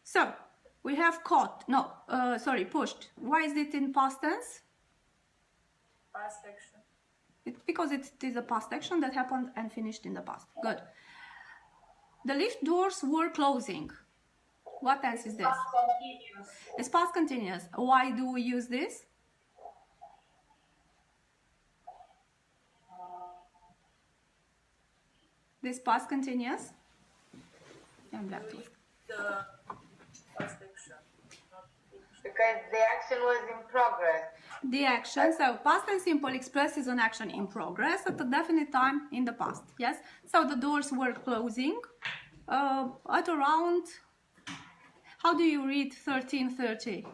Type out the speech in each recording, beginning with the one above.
So we have caught. No, sorry, pushed. Why is it in past tense? Past action. Because it is a past action that happened and finished in the past. Good. The lift doors were closing. What tense is this? Past continuous. It's past continuous. Why do we use this? This past continuous? I'm back to it. The past action. Because the action was in progress. The action, so past and simple expresses an action in progress at a definite time in the past. Yes? So the doors were closing at around, how do you read 13:30?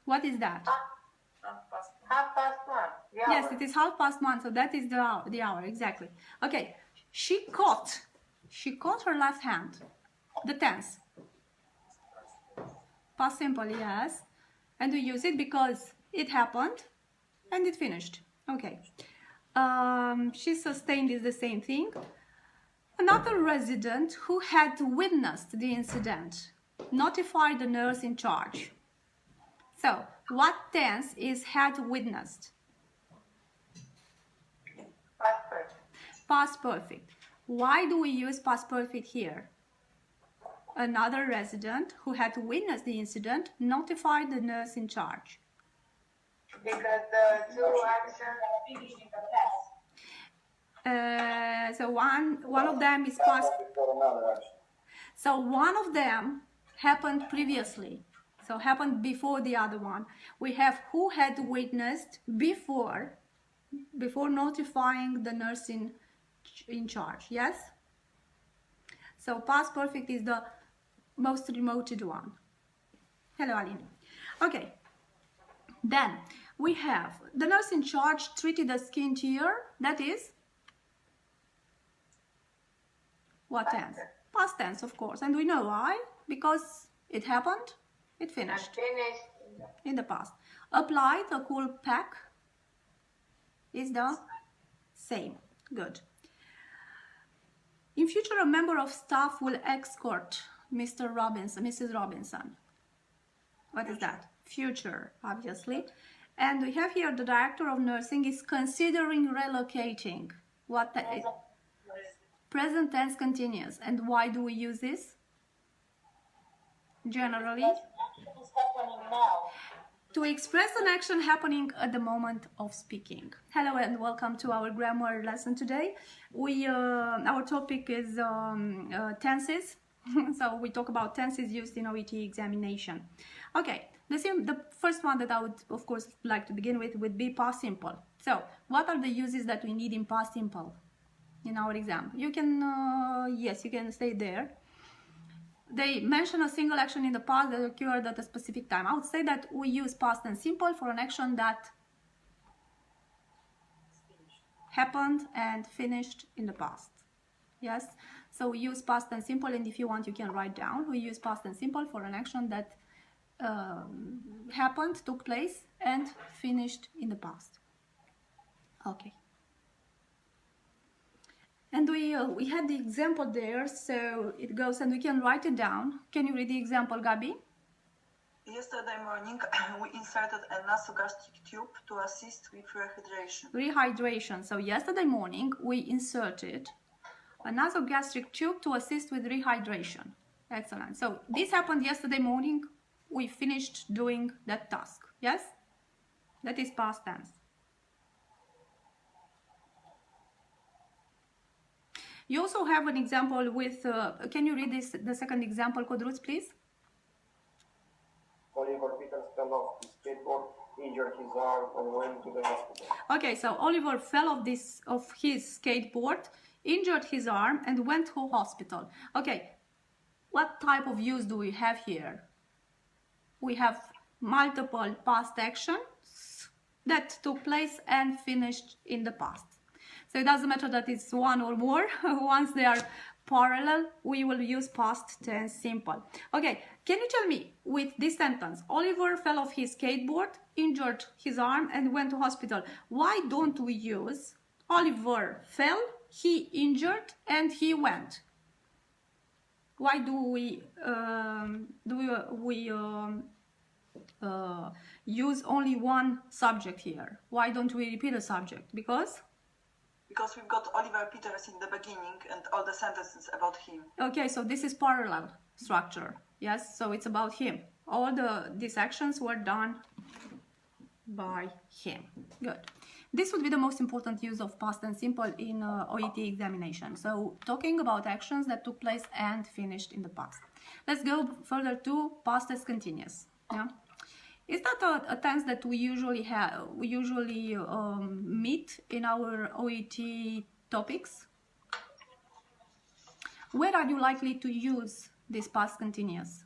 What is that? Half past one. Yes, it is 1:30, so that is the hour, exactly. Okay, she caught her left hand. The tense. Past simple, yes. And we use it because it happened and it finished. Okay. She sustained is the same thing. Another resident who had witnessed the incident notified the nurse in charge. So, what tense is had witnessed? Past perfect. Past perfect. Why do we use past perfect here? Another resident who had witnessed the incident notified the nurse in charge. Because the two actions. So one of them is past. So one of them happened previously. So happened before the other one. We have who had witnessed before notifying the nurse in charge. Yes. So past perfect is the most remoted one. Hello, Aline. Okay. Then we have the nurse in charge treated the skin tear. That is what tense? Past tense, of course. And we know why. Because it happened, it finished. In the past. Apply the cool pack is the same. Good. In future, a member of staff will escort Mr. Robinson, Mrs. Robinson. What is that? Future, obviously. And we have here the director of nursing is considering relocating. What the present tense continuous. And why do we use this? Generally, to express an action happening at the moment of speaking. Hello and welcome to our grammar lesson today. Our topic is tenses. So we talk about tenses used in OET examination. Okay, the first one that I would, of course, like to begin with would be past simple. So what are the uses that we need in past simple in our exam? You can, yes, you can stay there. They mention a single action in the past that occurred at a specific time. I would say that we use past and simple for an action that happened and finished in the past. Yes, so we use past and simple, and if you want you can write down. We use past and simple for an action that happened, took place and finished in the past. Okay. And we had the example there, so it goes, and we can write it down. Can you read the example, Gabi? Yesterday morning, we inserted a nasogastric tube to assist with rehydration. Rehydration. So yesterday morning, we inserted a nasogastric tube to assist with rehydration. Excellent. So this happened yesterday morning. We finished doing that task. Yes? That is past tense. You also have an example with, can you read this, the second example, Codruț, please? Oliver Peters fell off his skateboard, injured his arm, and went to the hospital. Okay, so Oliver fell off his skateboard, injured his arm, and went to hospital. Okay, what type of use do we have here? We have multiple past actions that took place and finished in the past. So it doesn't matter that it's one or more. Once they are parallel, we will use past tense simple. Okay, can you tell me with this sentence, Oliver fell off his skateboard, injured his arm and went to hospital. Why don't we use Oliver fell, he injured and he went. Why do we use only one subject here? Why don't we repeat a subject? Because we've got Oliver Peters in the beginning and all the sentences about him. okay, so this is parallel structure. Yes, so it's about him. All these actions were done by him. Good. This would be the most important use of past and simple in OET examination. So talking about actions that took place and finished in the past. Let's go further to past as continuous. Yeah. Is that a tense that we usually meet in our OET topics? Where are you likely to use this past continuous?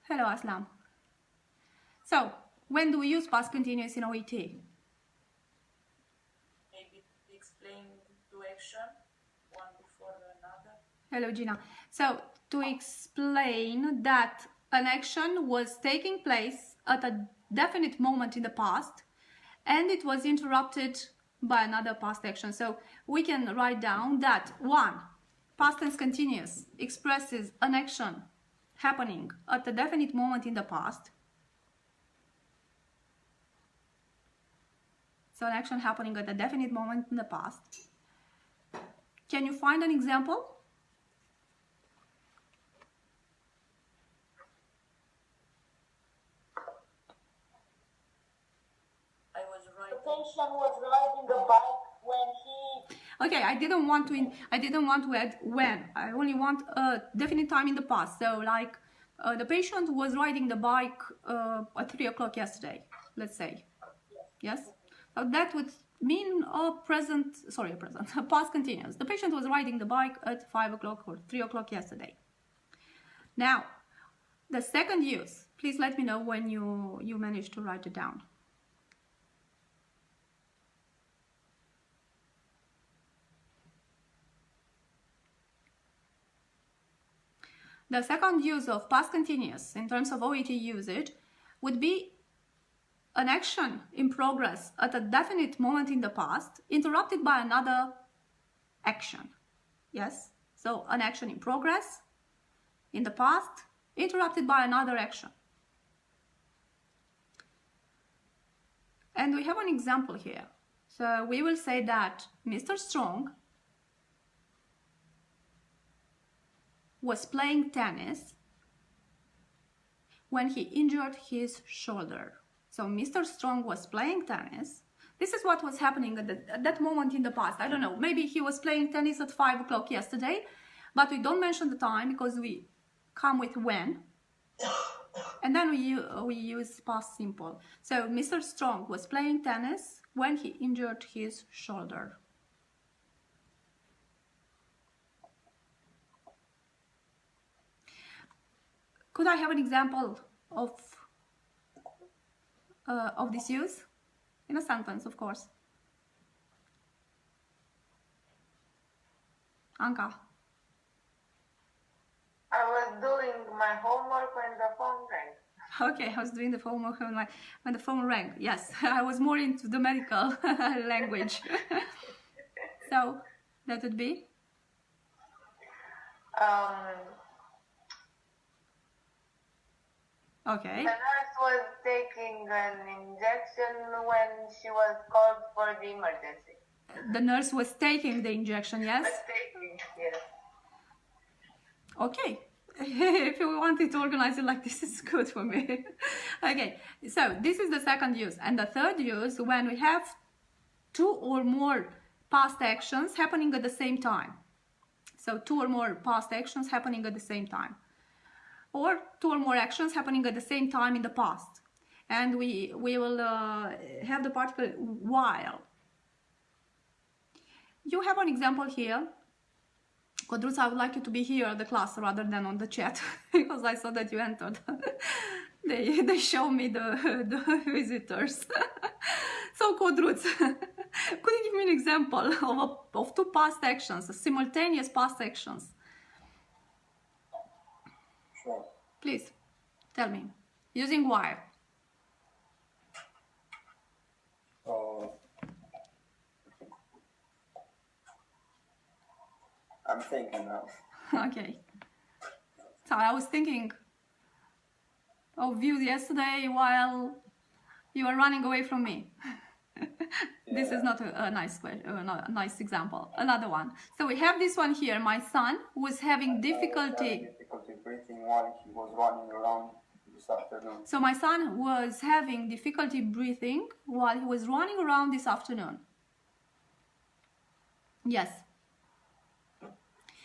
Hello, Aslam. So, when do we use past continuous in OET? Maybe explain two action, one before another. Hello, Gina. So, to explain that an action was taking place at a definite moment in the past and it was interrupted by another past action. So, we can write down that one, past tense continuous expresses an action happening at a definite moment in the past. So an action happening at a definite moment in the past. Can you find an example? I was right. The patient was riding the bike when he Okay, I didn't want to add when. I only want a definite time in the past. So like the patient was riding the bike at 3 o'clock yesterday, let's say. Yes? So that would mean a past continuous. The patient was riding the bike at 5 o'clock or 3 o'clock yesterday. Now, the second use, please let me know when you manage to write it down. The second use of past continuous in terms of OET usage would be an action in progress at a definite moment in the past interrupted by another action. Yes? So an action in progress in the past interrupted by another action. And we have an example here. So we will say that Mr. Strong was playing tennis when he injured his shoulder. So Mr. Strong was playing tennis. This is what was happening at that moment in the past. I don't know, maybe he was playing tennis at 5 o'clock yesterday, but we don't mention the time because we come with when. And then we use past simple. So Mr. Strong was playing tennis when he injured his shoulder. Could I have an example of this use? In a sentence, of course. Anka. I was doing my homework when the phone rang. Okay, I was doing the homework when the phone rang. Yes, I was more into the medical language. So, that would be? Okay. The nurse was taking an injection when she was called for the emergency. The nurse was taking the injection, yes? Taking, yes. Okay. If you wanted to organize it like this, it's good for me. Okay, so this is the second use. And the third use, when we have two or more past actions happening at the same time. So two or more past actions happening at the same time. Or two or more actions happening at the same time in the past. And we will have the particle while. You have an example here. Codruța, I would like you to be here at the class rather than on the chat because I saw that you entered. They show me the visitors. So Codruța, could you give me an example of two past actions, simultaneous past actions? Sure. Please, tell me. Using while. I'm thinking now. Okay. So I was thinking of you yesterday while you were running away from me. This is not a nice question, not a nice example. Another one. So we have this one here. My son was having difficulty. Difficulty breathing while he was running around this afternoon. So my son was having difficulty breathing while he was running around this afternoon. Yes.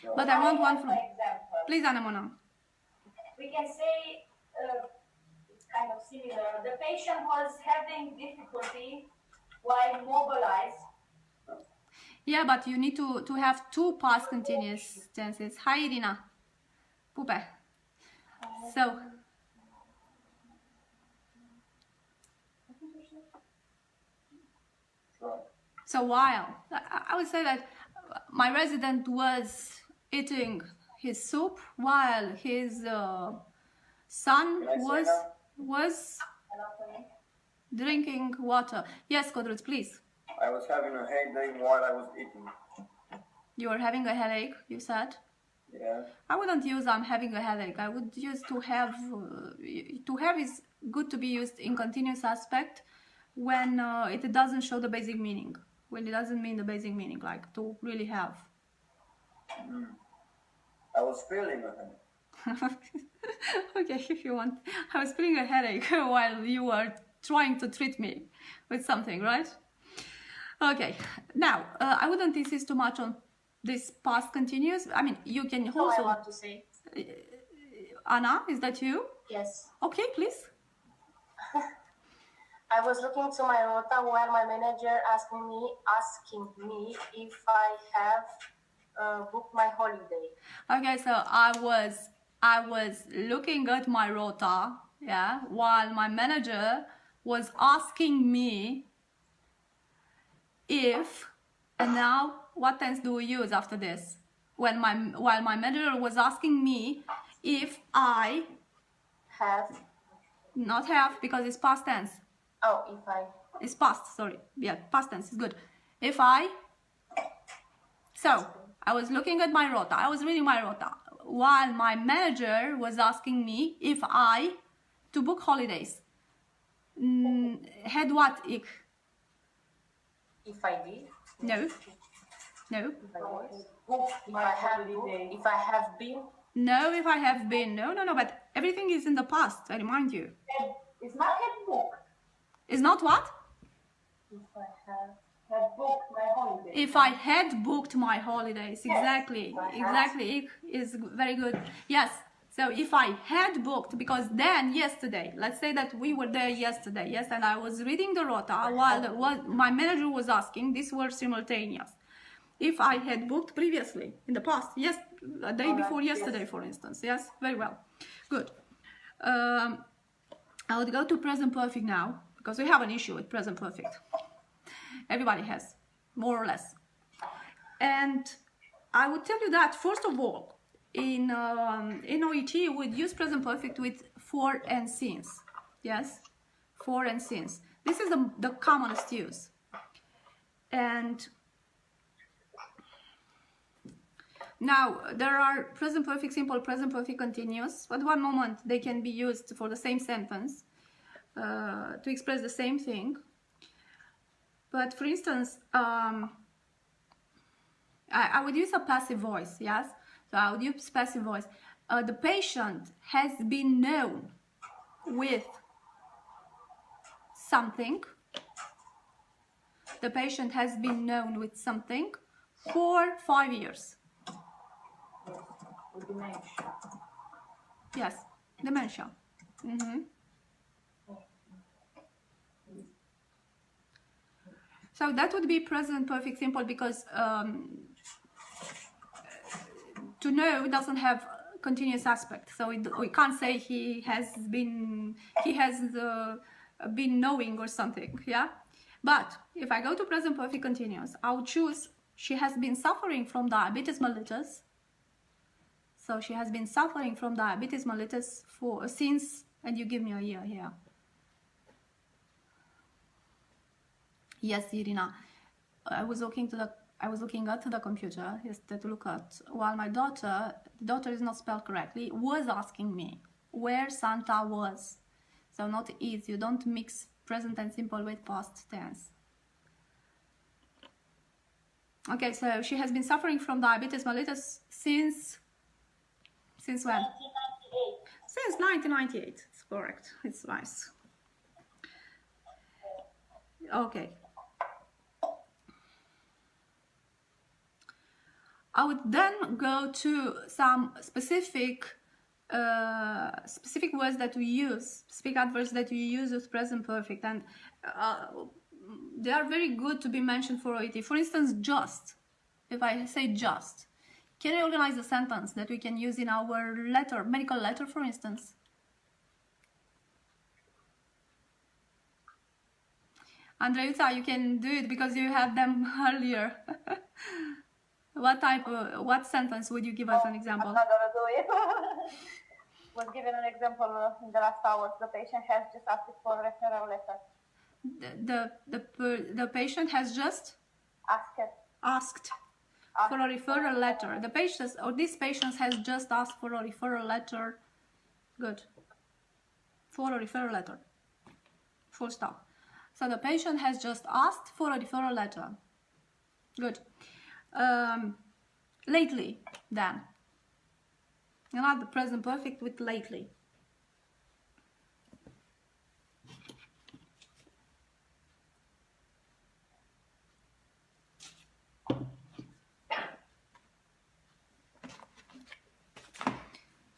So, But I want one from. Example. Please, Anamona. We can say it's kind of similar. The patient was having difficulty while mobilized. Yeah, but you need to have two past continuous tenses. Hi, Irina. Pupe. So. right. So while I would say that my resident was eating his soup while his son Can I say was now? drinking water. Yes, Kodrut, please. I was having a headache while I was eating. You were having a headache, you said. Yeah. I wouldn't use I'm having a headache. I would use to have is good to be used in continuous aspect when it doesn't show the basic meaning. When it doesn't mean the basic meaning, like to really have. I was feeling a headache. Okay, if you want. I was feeling a headache while you were trying to treat me with something, right? Okay, now I wouldn't insist too much on this past continuous. I mean, you can So I also. want to say Anna, is that you? yes. Okay, please. I was looking to my rota while my manager asking me if I have booked my holiday. Okay, so I was looking at my rota, yeah, while my manager was asking me if, and now what tense do we use after this? While my manager was asking me if I Have not have because it's past tense. if I It's past, sorry. Yeah, past tense is good. If I. So, I was looking at my rota. I was reading my rota while my manager was asking me if I to book holidays. Had what? Ik? if I did, No. No. if I was, if I have booked, if I have been. No, if I have been. No. But everything is in the past, I remind you. It's not had booked. Is not what? If I have booked my holiday. If I had booked my holidays, exactly, if I had. exactly, it is very good. Yes, so if I had booked, because then yesterday, let's say that we were there yesterday, yes, and I was reading the rota while my manager was asking, these were simultaneous. If I had booked previously, in the past, yes, a day before yesterday, for instance, yes, very well, good. I would go to present perfect now, because we have an issue with present perfect. Everybody has, more or less. And I would tell you that, first of all, in OET, we would use present perfect with for and since. Yes? For and since. This is the commonest use. And now, there are present perfect simple, present perfect continuous. At one moment, they can be used for the same sentence to express the same thing. But for instance, I would use a passive voice, yes? So I would use passive voice. The patient has been known with something. The patient has been known with something for 5 years. With dementia. Yes, dementia. So that would be present perfect simple because to know doesn't have continuous aspect. So we can't say he has been knowing or something. Yeah. But if I go to present perfect continuous, I would choose she has been suffering from diabetes mellitus. So she has been suffering from diabetes mellitus since, and you give me a year here. Yes, Irina. I was looking to the I was looking at the computer yesterday to look at, while my daughter, the daughter is not spelled correctly, was asking me where Santa was. So not is, you don't mix present and simple with past tense. Okay, so she has been suffering from diabetes mellitus since when? 1998. Since 1998. It's correct. It's nice. Okay. I would then go to some specific words that we use, specific adverbs that we use with present perfect, and they are very good to be mentioned for OET. For instance, just. If I say just, can I organize a sentence that we can use in our letter, medical letter, for instance? Andreuța, you can do it because you had them earlier. What sentence would you give us an example? I'm not gonna do it. Was given an example in the last hours. The patient has just asked for a referral letter. The patient has just asked for a referral letter. The patient or this patient has just asked for a referral letter. Good. For a referral letter. Full stop. So the patient has just asked for a referral letter. Good. Lately, then. You add the present perfect with lately.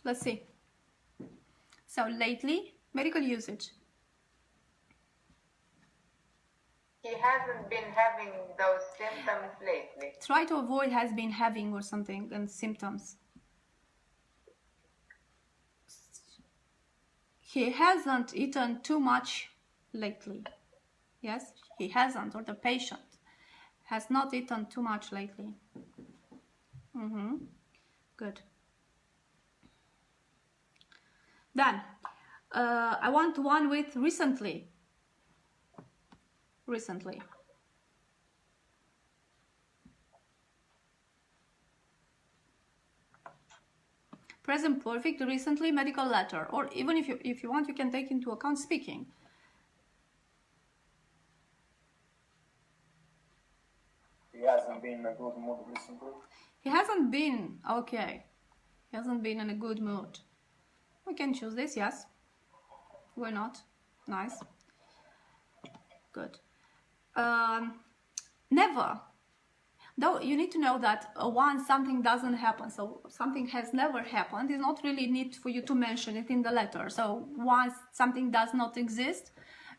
Let's see. So lately, medical usage. He hasn't been having those symptoms lately. Try to avoid has been having or something and symptoms. He hasn't eaten too much lately. Yes, he hasn't, or the patient has not eaten too much lately. Good. Then, I want one with recently. Recently. Present perfect, recently, medical letter, or even if you want, you can take into account speaking. He hasn't been in a good mood recently. He hasn't been, okay. He hasn't been in a good mood. We can choose this, yes. Why not? Nice. Good. Never. Though you need to know that once something doesn't happen, so something has never happened, it's not really need for you to mention it in the letter. So once something does not exist,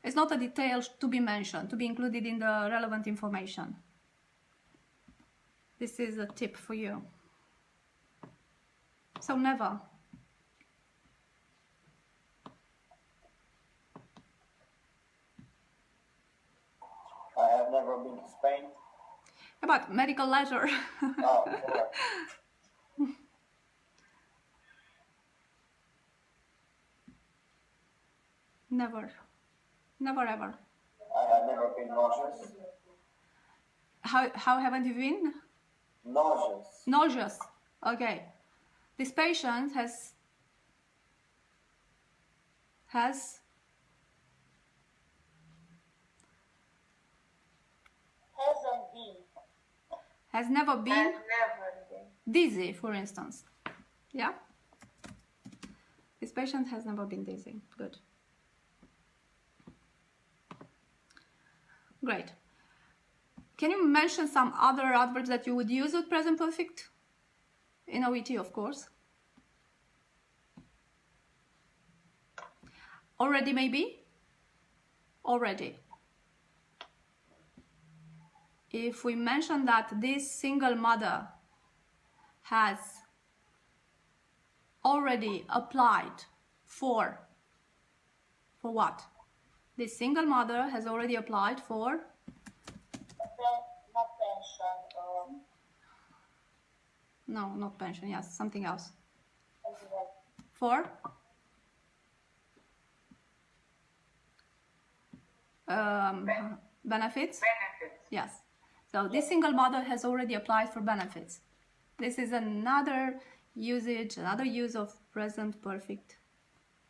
it's not a detail to be mentioned, to be included in the relevant information. This is a tip for you. So never. I have never been to Spain. About medical letter. Oh, correct. Never. Never ever. I have never been nauseous. How haven't you been? Nauseous. Nauseous. Okay. This patient has Hasn't been. has never been Has never been. dizzy, for instance. Yeah? This patient has never been dizzy. Good. Great. Can you mention some other adverbs that you would use with present perfect? In OET, of course. Already, maybe? Already. If we mention that this single mother has already applied for what? This single mother has already applied for Not pension. no, not pension, yes, something else. Something like For benefits? Benefits. Yes. So this single model has already applied for benefits. This is another usage, another use of present perfect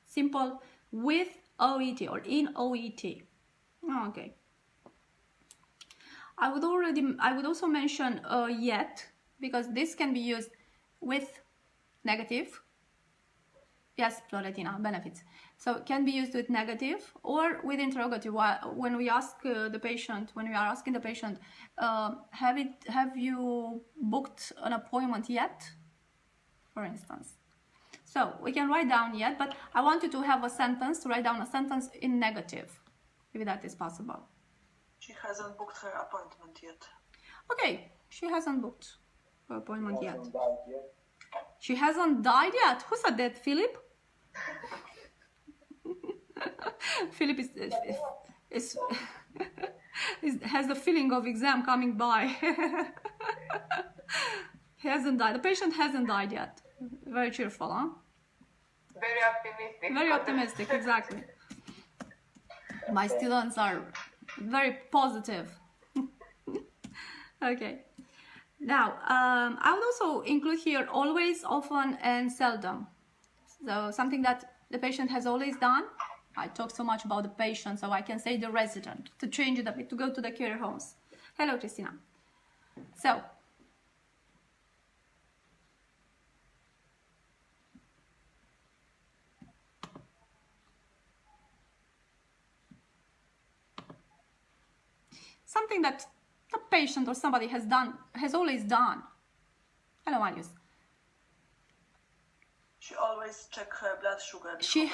simple with OET or in OET. Okay. I would also mention yet, because this can be used with negative. Yes, Florentina, benefits. So it can be used with negative or with interrogative. When we ask the patient, when we are asking the patient, have you booked an appointment yet? For instance. So we can write down yet, but I want you to have a sentence, to write down a sentence in negative, if that is possible. She hasn't booked her appointment yet. Okay, she hasn't booked her appointment yet. Hasn't died yet. She hasn't died yet. Who said that, Philip? Philip has the feeling of exam coming by. He hasn't died. The patient hasn't died yet. Very cheerful, huh? Very optimistic. Very optimistic, exactly. My students are very positive. Okay. Now, I would also include here always, often, and seldom. So something that the patient has always done. I talk so much about the patient, so I can say the resident, to change it a bit, to go to the care homes. Hello, Christina. So, something that the patient or somebody has done, has always done. Hello, Marius. She always checks her blood sugar. She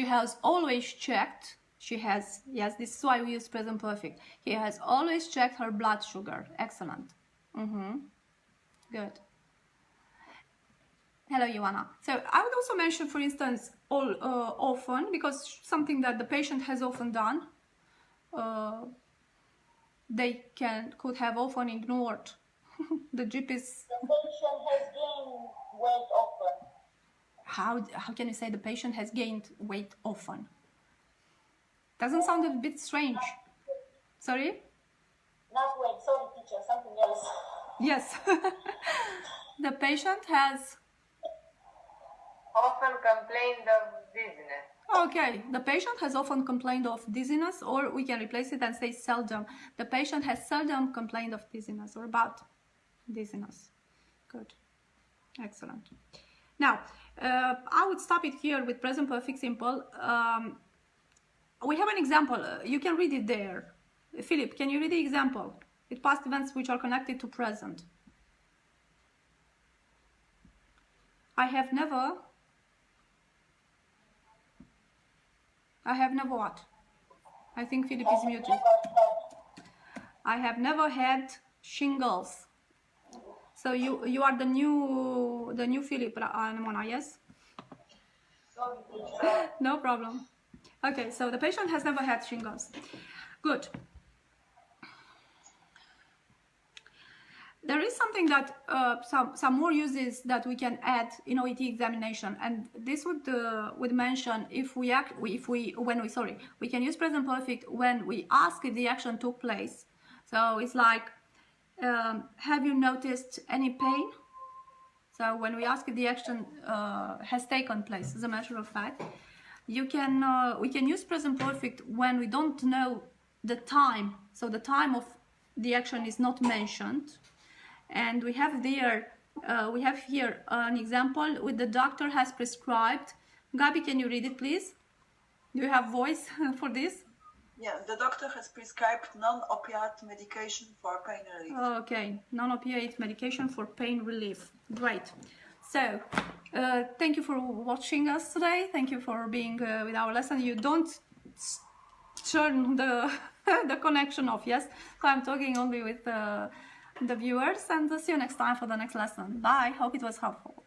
has always checked. She has, yes, this is why we use present perfect. He has always checked her blood sugar. Excellent. Good. Hello, Ioana. So I would also mention, for instance, often, because something that the patient has often done, they could have often ignored. The GP's. The patient has gained weight often. How can you say the patient has gained weight often? Doesn't sound a bit strange. Sorry? Not weight, sorry teacher, something else. Yes. The patient has Often complained of dizziness. Okay, the patient has often complained of dizziness, or we can replace it and say seldom. The patient has seldom complained of dizziness or about dizziness. Good. Excellent. Now, I would stop it here with present perfect simple. We have an example. You can read it there. Philip, can you read the example with past events which are connected to present? I have never what? I think Philip is muted. I have never had shingles. So you are the new Philip, Mona, yes? Sorry teacher. No problem. Okay, so the patient has never had shingles. Good. There is something that some more uses that we can add in OET examination, and this would mention we can use present perfect when we ask if the action took place. So it's like, have you noticed any pain? So when we ask if the action has taken place, as a matter of fact, we can use present perfect when we don't know the time. So the time of the action is not mentioned. And we have here an example with the doctor has prescribed. Gabi, can you read it, please? Do you have voice for this? Yeah, the doctor has prescribed non-opiate medication for pain relief. Okay, non-opiate medication for pain relief. Great. So, thank you for watching us today. Thank you for being with our lesson. You don't turn the connection off, yes? So I'm talking only with the viewers, and see you next time for the next lesson. Bye. Hope it was helpful.